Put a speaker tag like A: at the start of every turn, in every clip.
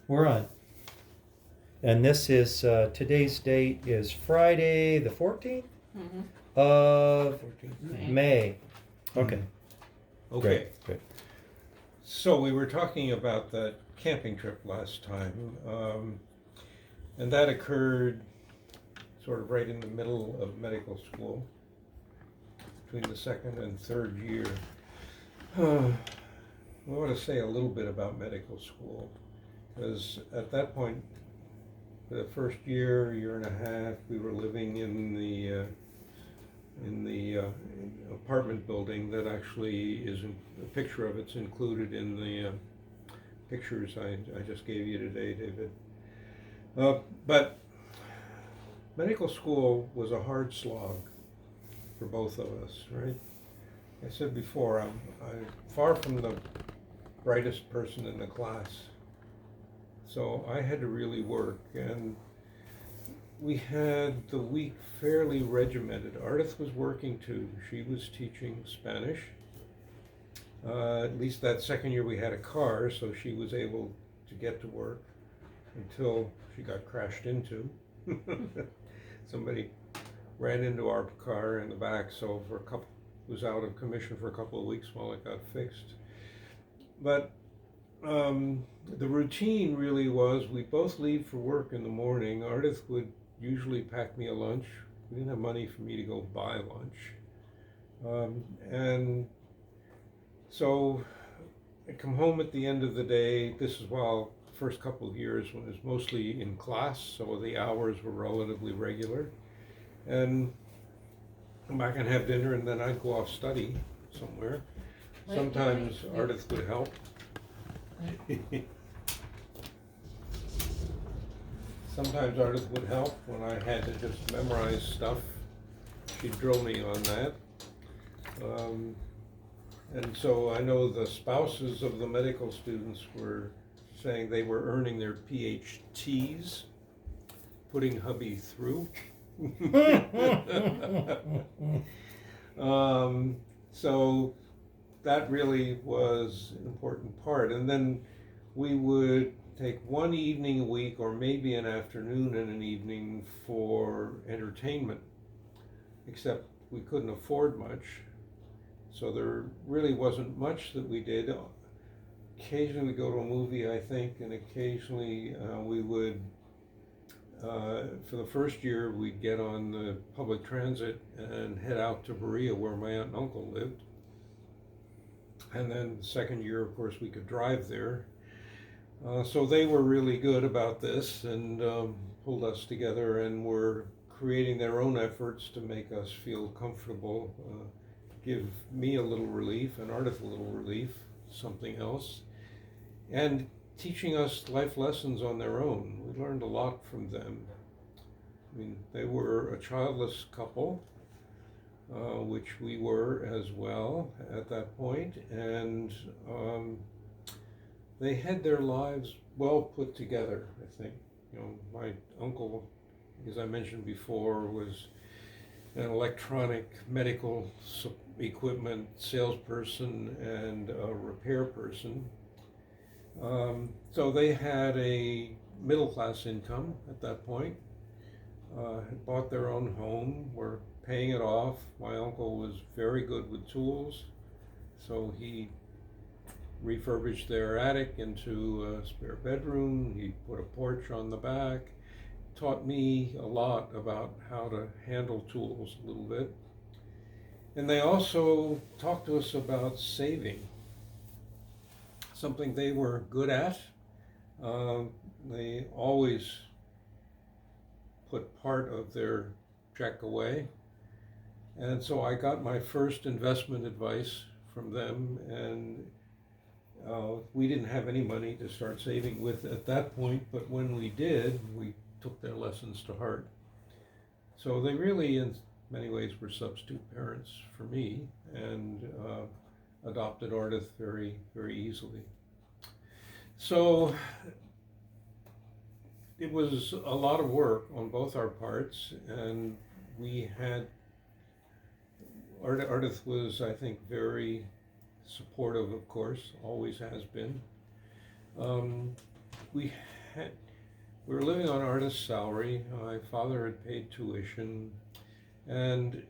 A: We're on. And this is, today's date is Friday, the 14th of
B: 14th.
A: May. Okay.
B: Okay.
A: Great.
B: So we were talking about that camping trip last time, and that occurred sort of right in the middle of medical school, between the second and third year. I want to say a little bit about medical school, because at that point, the first year and a half, we were living in the apartment building that actually is a picture of it's included in the pictures I just gave you today, David. But medical school was a hard slog for both of us, right? I said before, I'm far from the brightest person in the class, so I had to really work, and we had the week fairly regimented. Ardith was working too. She was teaching Spanish. At least that second year we had a car, so she was able to get to work until she got crashed into. Somebody ran into our car in the back, so was out of commission for a couple of weeks while it got fixed. But the routine really was we'd both leave for work in the morning. Ardith would usually pack me a lunch. We didn't have money for me to go buy lunch. And so I'd come home at the end of the day. This is while the first couple of years when it was mostly in class, so the hours were relatively regular. And come back and have dinner, and then I'd go off study somewhere. Sometimes Ardith would help. Sometimes Ardith would help when I had to just memorize stuff. She'd drill me on that. And so I know the spouses of the medical students were saying they were earning their PhDs, putting hubby through. So that really was an important part. And then we would take one evening a week, or maybe an afternoon and an evening, for entertainment, except we couldn't afford much, so there really wasn't much that we did. Occasionally we go to a movie, I think, and occasionally we would, for the first year, we'd get on the public transit and head out to Berea, where my aunt and uncle lived. And then the second year, of course, we could drive there. So they were really good about this, and pulled us together, and were creating their own efforts to make us feel comfortable, give me a little relief and Ardith a little relief, something else, and teaching us life lessons on their own. We learned a lot from them. I mean, they were a childless couple, which we were as well at that point, and they had their lives well put together, I think. You know, my uncle, as I mentioned before, was an electronic medical equipment salesperson and a repair person. So they had a middle-class income at that point, had bought their own home, were paying it off. My uncle was very good with tools, so he refurbished their attic into a spare bedroom. He put a porch on the back, taught me a lot about how to handle tools a little bit. And they also talked to us about saving, something they were good at. They always put part of their check away. And so I got my first investment advice from them, and we didn't have any money to start saving with at that point, but when we did, we took their lessons to heart. So they really, in many ways, were substitute parents for me, and adopted Ardith very, very easily. So it was a lot of work on both our parts, and we had, Ardith was, I think, very supportive, of course, always has been. We we were living on artist salary. My father had paid tuition, and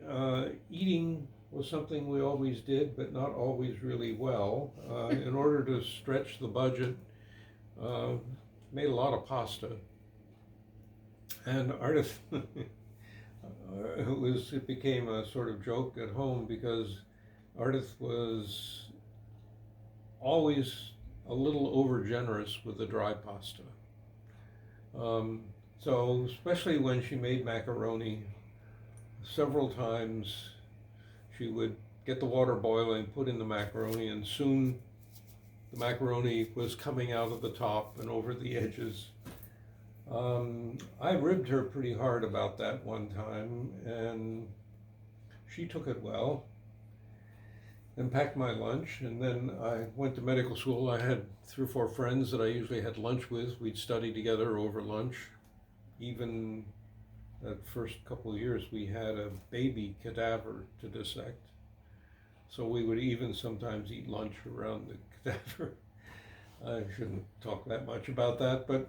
B: eating was something we always did, but not always really well. In order to stretch the budget, made a lot of pasta. And Ardith, it became a sort of joke at home because Ardith was always a little over generous with the dry pasta. So especially when she made macaroni, several times she would get the water boiling, put in the macaroni, and soon the macaroni was coming out of the top and over the edges. I ribbed her pretty hard about that one time, and she took it well and packed my lunch. And then I went to medical school. I had 3 or 4 friends that I usually had lunch with. We'd study together over lunch. Even that first couple of years, we had a baby cadaver to dissect. So we would even sometimes eat lunch around the cadaver. I shouldn't talk that much about that, but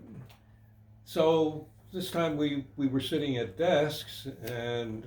B: so this time we were sitting at desks, and